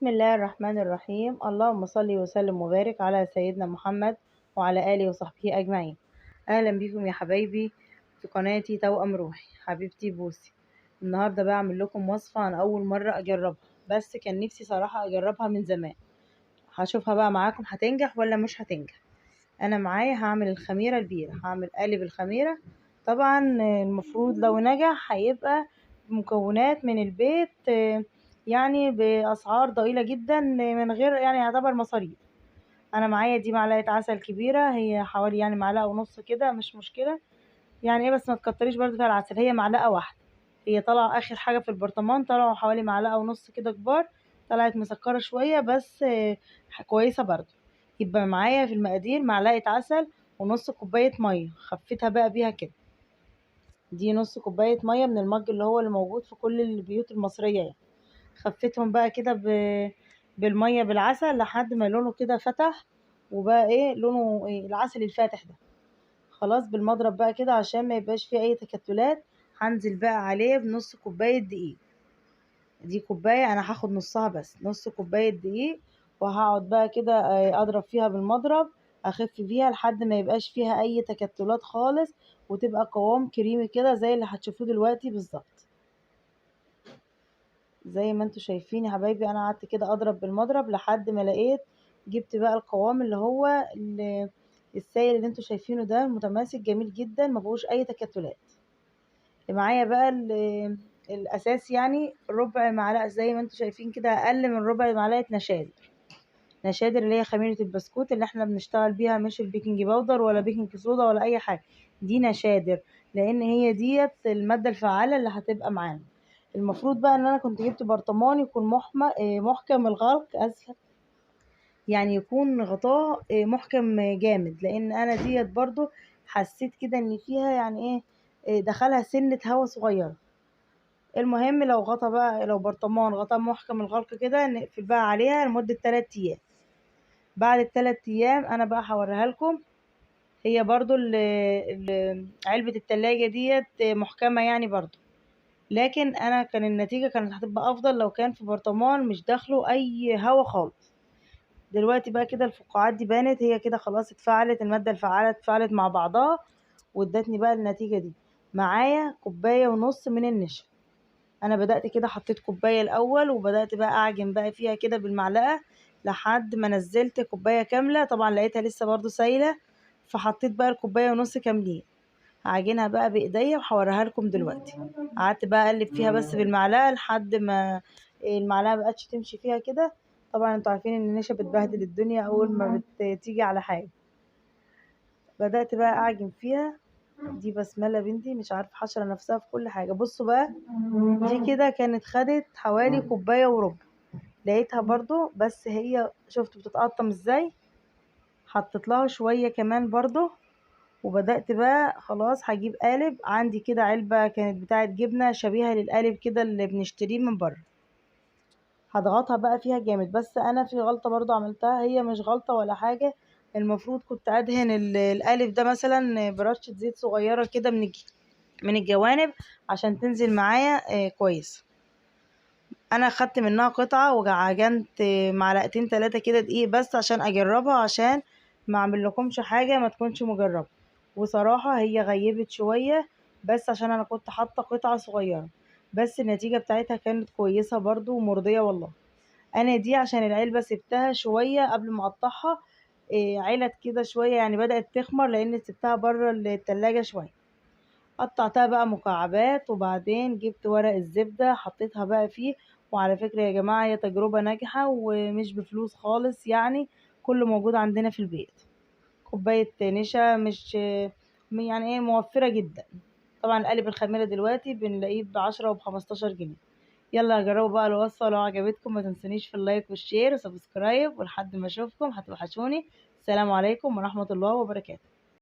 بسم الله الرحمن الرحيم. اللهم صل وسلم وبارك على سيدنا محمد وعلى آله وصحبه أجمعين. أهلا بكم يا حبايبي في قناتي توأم روحي حبيبتي بوسي. النهاردة بعمل لكم وصفة أنا أول مرة أجربها، بس كان نفسي صراحة أجربها من زمان. هشوفها بقى معاكم هتنجح ولا مش هتنجح. أنا معايا هعمل الخميرة البيرة، هعمل قالب الخميرة. طبعا المفروض لو نجح هيبقى مكونات من البيت، يعني بأسعار ضئيلة جدا، من غير يعني يعتبر مصاريف. انا معايا دي معلقة عسل كبيرة، هي حوالي يعني معلقة ونص كده، مش مشكلة يعني ايه، بس ما تكتريش برضو فيها العسل، هي معلقة واحدة. هي طالعة اخر حاجة في البرطمان، طلعوا حوالي معلقة ونص كده كبار. طلعت مسكرة شوية بس كويسة برضو. يبقى معايا في المقادير معلقة عسل ونص كوباية مية، خفتها بقى بيها كده. دي نص كوباية مية من المج اللي موجود في كل البيوت المصرية يعني. خفتهم بقى كده بالمية بالعسل لحد ما لونه كده فتح، وبقى ايه لونه إيه العسل الفاتح ده. خلاص بالمضرب بقى كده عشان ما يبقاش فيه اي تكتلات. هنزل بقى عليه بنص كوباية دقيق. دي كوباية انا هاخد نصها، بس نص كوباية دقيق. وهقعد بقى كده اضرب فيها بالمضرب، اخف فيها لحد ما يبقاش فيها اي تكتلات خالص، وتبقى قوام كريمي كده زي اللي هتشوفوه دلوقتي بالظبط. زي ما انتوا شايفين يا حبايبي، انا قعدت كده اضرب بالمضرب لحد ما لقيت جبت بقى القوام السائل اللي انتوا شايفينه ده، متماسك جميل جدا، ما فيهوش اي تكتلات. معايا بقى الاساس يعني ربع معلقه، زي ما انتوا شايفين كده، اقل من ربع معلقه نشادر اللي هي خميره البسكوت اللي احنا بنشتغل بيها، مش البيكنج باودر ولا بيكنج صودا ولا اي حاجه. دي نشادر، لان هي ديت الماده الفعاله اللي هتبقى معانا. المفروض بقى ان انا كنت جبت برطمان يكون محكم الغلق، اسفه، يعني يكون غطاه محكم جامد، لان انا ديت برضو حسيت كده ان فيها يعني ايه، دخلها سنة هوا صغيرة. المهم لو برطمان غطاه محكم الغلق كده، نقفل بقى عليها لمدة 3 ايام. بعد ال3 ايام انا بقى هوريها لكم. هي برضو علبة التلاجة ديت محكمة يعني برضو، لكن انا كان النتيجة كانت هتبقى افضل لو كان في برطمان مش داخله اي هوا خالص. دلوقتي بقى كده الفقاعات دي بانت، هي كده خلاص اتفعلت، المادة الفعالة اتفعلت مع بعضها وادتني بقى النتيجة دي. معايا كوباية ونص من النشا. انا بدأت كده حطيت كوباية الاول، وبدأت بقى اعجن بقى فيها كده بالمعلقة لحد ما نزلت كوباية كاملة. طبعا لقيتها لسه برضو سايلة، فحطيت بقى الكوباية ونص كاملين. هعجنها بقى بايديا وهوريها لكم دلوقتي. قعدت بقى اقلب فيها بس بالمعلقة لحد ما المعلقة مبقتش تمشي فيها كده. طبعا انتوا عارفين ان النشا بتبهدل الدنيا اول ما بتيجي على حاجة. بدأت بقى اعجن فيها. دي بسملة بنتي مش عارفة حشرة نفسها في كل حاجة. بصوا بقى، دي كده كانت خدت حوالي كوباية وربع. لقيتها برضو، بس هي شفتوا بتتقطم ازاي. حطيت لها شوية كمان برضو. وبدأت بقى خلاص هجيب قالب. عندي كده علبة كانت بتاعت جبنة شبيهة للقالب كده اللي بنشتريه من بره. هضغطها بقى فيها جامد، بس انا في غلطة برضو عملتها، هي مش غلطة ولا حاجة. المفروض كنت ادهن القالب ده مثلا برشة زيت صغيرة كده من الجوانب عشان تنزل معايا كويس. انا خدت منها قطعة وعجنت معلقتين 3 كده دقيق بس عشان اجربها، عشان ما اعمل لكمش حاجة ما تكونش مجربة. وصراحة هي غيبت شوية، بس عشان انا كنت حاطة قطعة صغيرة. بس النتيجة بتاعتها كانت كويسة برضو ومرضية والله. انا دي عشان العلبة سبتها شوية قبل ما اقطعها، علت كده شوية يعني بدأت تخمر، لان سبتها بره التلاجة شوية. قطعتها بقى مكعبات، وبعدين جبت ورق الزبدة حطيتها بقى فيه. وعلى فكرة يا جماعة، هي تجربة ناجحة ومش بفلوس خالص يعني، كله موجود عندنا في البيت. كوباية نشا مش يعني ايه، موفرة جدا. طبعا قالب الخميرة دلوقتي بنلاقيه ب10 وب15 جنيه. يلا جربوا بقى الوصفة، لو عجبتكم ما تنسونيش في اللايك والشير وسبسكرايب، ولحد ما اشوفكم هتوحشوني. السلام عليكم ورحمة الله وبركاته.